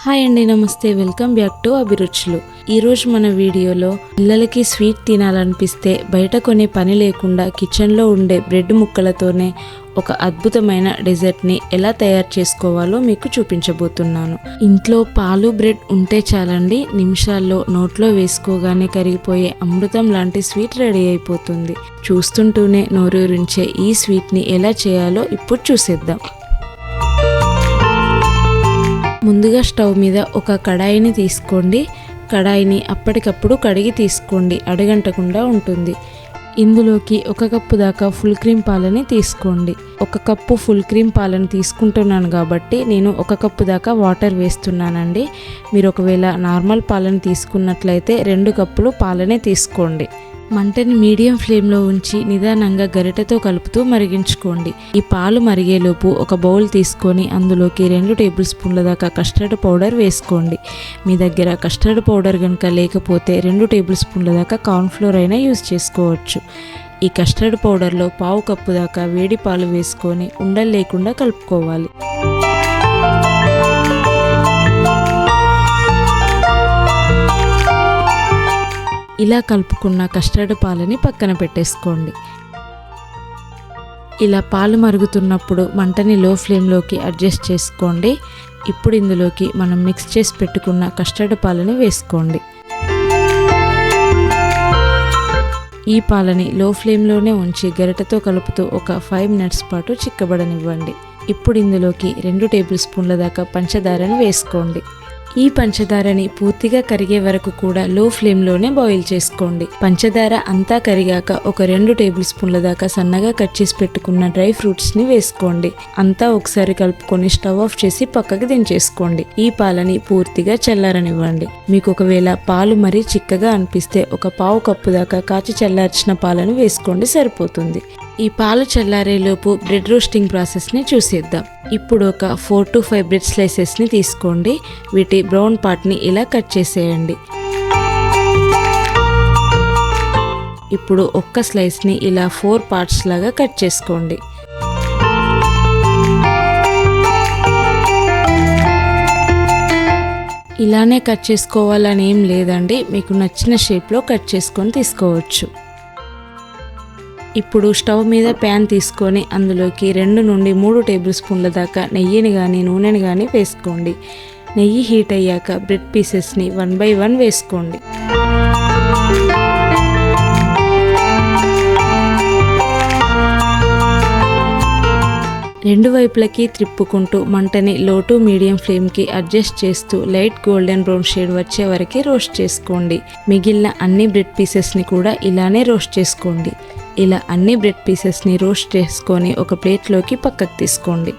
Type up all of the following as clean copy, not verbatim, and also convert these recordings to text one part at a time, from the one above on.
Hi అండి, నమస్తే. Welcome back to అభిరుచులు. ఈరోజు మన వీడియోలో పిల్లలకి స్వీట్ తినాలనిపిస్తే బయట కొనే పని లేకుండా కిచెన్లో ఉండే బ్రెడ్ ముక్కలతోనే ఒక అద్భుతమైన డెజర్ట్ని ఎలా తయారు చేసుకోవాలో మీకు చూపించబోతున్నాను. ఇంట్లో పాలు బ్రెడ్ ఉంటే చాలండి, నిమిషాల్లో నోట్లో వేసుకోగానే కరిగిపోయే అమృతం లాంటి స్వీట్ రెడీ అయిపోతుంది. చూస్తుంటూనే నోరూరించే ఈ స్వీట్ని ఎలా చేయాలో ఇప్పుడు చూసేద్దాం. ముందుగా స్టవ్ మీద ఒక కడాయిని తీసుకోండి. కడాయిని అప్పటికప్పుడు కడిగి తీసుకోండి, అడగంటకుండా ఉంటుంది. ఇందులోకి 1 కప్పు దాకా ఫుల్ క్రీమ్ పాలని తీసుకోండి. 1 కప్పు ఫుల్ క్రీమ్ పాలను తీసుకుంటున్నాను కాబట్టి నేను 1 కప్పు దాకా వాటర్ వేస్తున్నానండి. మీరు ఒకవేళ నార్మల్ పాలను తీసుకున్నట్లయితే 2 కప్పులు పాలనే తీసుకోండి. మంటని మీడియం ఫ్లేమ్లో ఉంచి నిదానంగా గరిటెతో కలుపుతూ మరిగించుకోండి. ఈ పాలు మరిగేలోపు ఒక బౌల్ తీసుకొని అందులోకి 2 టేబుల్ స్పూన్ల దాకా కస్టర్డ్ పౌడర్ వేసుకోండి. మీ దగ్గర కస్టర్డ్ పౌడర్ కనుక లేకపోతే 2 టేబుల్ స్పూన్ల దాకా కార్న్ఫ్లోర్ అయినా యూజ్ చేసుకోవచ్చు. ఈ కస్టర్డ్ పౌడర్లో 1/2 కప్పు దాకా వేడి పాలు వేసుకొని ఉండలు లేకుండా కలుపుకోవాలి. ఇలా కలుపుకున్న కస్టర్డ్ పాలని పక్కన పెట్టేసుకోండి. ఇలా పాలు మరుగుతున్నప్పుడు మంటని లో ఫ్లేమ్లోకి అడ్జస్ట్ చేసుకోండి. ఇప్పుడు ఇందులోకి మనం మిక్స్ చేసి పెట్టుకున్న కస్టర్డ్ పాలని వేసుకోండి. ఈ పాలని లో ఫ్లేమ్లోనే ఉంచి గరిటెతో కలుపుతూ ఒక 5 మినిట్స్ పాటు చిక్కబడనివ్వండి. ఇప్పుడు ఇందులోకి 2 టేబుల్ స్పూన్ల దాకా పంచదారను వేసుకోండి. ఈ పంచదారని పూర్తిగా కరిగే వరకు కూడా లో ఫ్లేమ్లోనే బాయిల్ చేసుకోండి. పంచదార అంతా కరిగాక ఒక 2 టేబుల్ స్పూన్ల దాకా సన్నగా కట్ చేసి పెట్టుకున్న డ్రై ఫ్రూట్స్ని వేసుకోండి. అంతా ఒకసారి కలుపుకొని స్టవ్ ఆఫ్ చేసి పక్కకి దించేసుకోండి. ఈ పాలని పూర్తిగా చల్లారనివ్వండి. మీకు ఒకవేళ పాలు మరీ చిక్కగా అనిపిస్తే ఒక 1/2 కప్పు దాకా కాచి చల్లార్చిన పాలను వేసుకోండి, సరిపోతుంది. ఈ పాలు చల్లారేలోపు బ్రెడ్ రోస్టింగ్ ప్రాసెస్ని చూసేద్దాం. ఇప్పుడు ఒక 4 to 5 బ్రెడ్ స్లైసెస్ని తీసుకోండి. వీటి బ్రౌన్ పార్ట్ని ఇలా కట్ చేసేయండి. ఇప్పుడు ఒక్క స్లైస్ని ఇలా 4 పార్ట్స్ లాగా కట్ చేసుకోండి. ఇలానే కట్ చేసుకోవాలని ఏం లేదండి, మీకు నచ్చిన షేప్లో కట్ చేసుకొని తీసుకోవచ్చు. ఇప్పుడు స్టవ్ మీద ప్యాన్ తీసుకొని అందులోకి 2 నుండి 3 టేబుల్ స్పూన్ల దాకా నెయ్యిని కానీ నూనెని కానీ వేసుకోండి. నెయ్యి హీట్ అయ్యాక బ్రెడ్ పీసెస్ని 1 by 1 వేసుకోండి. రెండు వైపులకి త్రిప్పుకుంటూ మంటని లో టు మీడియం ఫ్లేమ్కి అడ్జస్ట్ చేస్తూ లైట్ గోల్డెన్ బ్రౌన్ షేడ్ వచ్చే వరకు రోస్ట్ చేసుకోండి. మిగిలిన అన్ని బ్రెడ్ పీసెస్ని కూడా ఇలానే రోస్ట్ చేసుకోండి. ఇలా అన్ని బ్రెడ్ పీసెస్ని రోస్ట్ చేసుకొని ఒక ప్లేట్లోకి పక్కకు తీసుకోండి.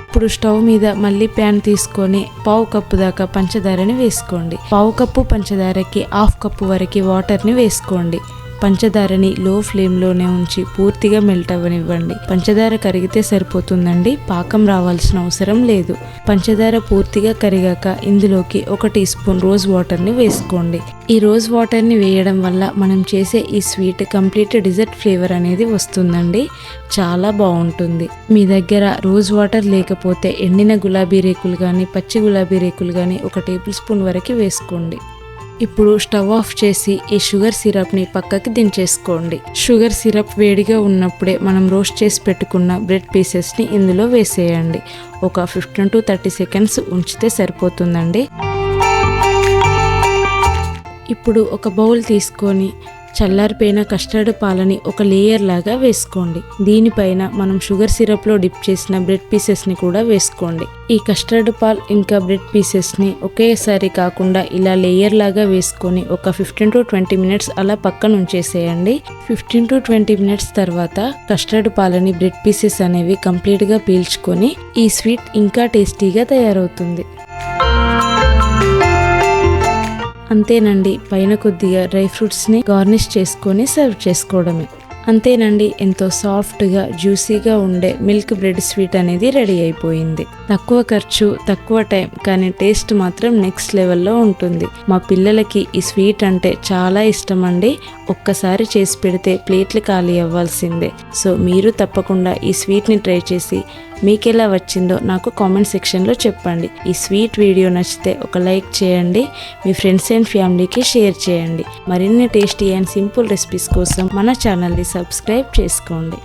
ఇప్పుడు స్టవ్ మీద మళ్ళీ ప్యాన్ తీసుకొని 1/2 కప్పు దాకా పంచదారని వేసుకోండి. 1/2 కప్పు పంచదారకి 1/2 కప్పు వరకు వాటర్ని వేసుకోండి. పంచదారని లో ఫ్లేమ్లోనే ఉంచి పూర్తిగా మెల్ట్ అవ్వనివ్వండి. పంచదార కరిగితే సరిపోతుందండి, పాకం రావాల్సిన అవసరం లేదు. పంచదార పూర్తిగా కరిగాక ఇందులోకి 1 టీ స్పూన్ రోజ్ వాటర్ని వేసుకోండి. ఈ రోజ్ వాటర్ని వేయడం వల్ల మనం చేసే ఈ స్వీట్ కంప్లీట్ డిజర్ట్ ఫ్లేవర్ అనేది వస్తుందండి, చాలా బాగుంటుంది. మీ దగ్గర రోజ్ వాటర్ లేకపోతే ఎండిన గులాబీ రేకులు కానీ పచ్చి గులాబీ రేకులు కానీ 1 టేబుల్ స్పూన్ వరకు వేసుకోండి. ఇప్పుడు స్టవ్ ఆఫ్ చేసి ఈ షుగర్ సిరప్ని పక్కకి దించేసుకోండి. షుగర్ సిరప్ వేడిగా ఉన్నప్పుడే మనం రోస్ట్ చేసి పెట్టుకున్న బ్రెడ్ పీసెస్ని ఇందులో వేసేయండి. ఒక 15 to 30 సెకండ్స్ ఉంచితే సరిపోతుందండి. ఇప్పుడు ఒక బౌల్ తీసుకొని చల్లారిపోయిన కస్టర్డ్ పాలని ఒక లేయర్ లాగా వేసుకోండి. దీనిపైన మనం షుగర్ సిరప్లో డిప్ చేసిన బ్రెడ్ పీసెస్ని కూడా వేసుకోండి. ఈ కస్టర్డ్ పాల్ ఇంకా బ్రెడ్ పీసెస్ని ఒకేసారి కాకుండా ఇలా లేయర్ లాగా వేసుకొని ఒక 15 to 20 మినిట్స్ అలా పక్కన ఉంచేసేయండి. 15 to 20 మినిట్స్ తర్వాత కస్టర్డ్ పాలని బ్రెడ్ పీసెస్ అనేవి కంప్లీట్గా పీల్చుకొని ఈ స్వీట్ ఇంకా టేస్టీగా తయారవుతుంది. అంతేనండి, పైన కొద్దిగా డ్రై ఫ్రూట్స్ని గార్నిష్ చేసుకొని సర్వ్ చేసుకోవడమే. అంతేనండి, ఎంతో సాఫ్ట్గా జ్యూసీగా ఉండే మిల్క్ బ్రెడ్ స్వీట్ అనేది రెడీ అయిపోయింది. తక్కువ ఖర్చు, తక్కువ టైం, కానీ టేస్ట్ మాత్రం నెక్స్ట్ లెవెల్లో ఉంటుంది. మా పిల్లలకి ఈ స్వీట్ అంటే చాలా ఇష్టం అండి. ఒక్కసారి చేసి పెడితే ప్లేట్లు ఖాళీ అవ్వాల్సిందే. సో మీరు తప్పకుండా ఈ స్వీట్ని ట్రై చేసి మీకు ఎలా వచ్చిందో నాకు కామెంట్ సెక్షన్లో చెప్పండి. ఈ స్వీట్ వీడియో నచ్చితే ఒక లైక్ చేయండి, మీ ఫ్రెండ్స్ అండ్ ఫ్యామిలీకి షేర్ చేయండి. మరిన్ని టేస్టీ అండ్ సింపుల్ రెసిపీస్ కోసం మన ఛానల్ని సబ్స్క్రైబ్ చేసుకోండి.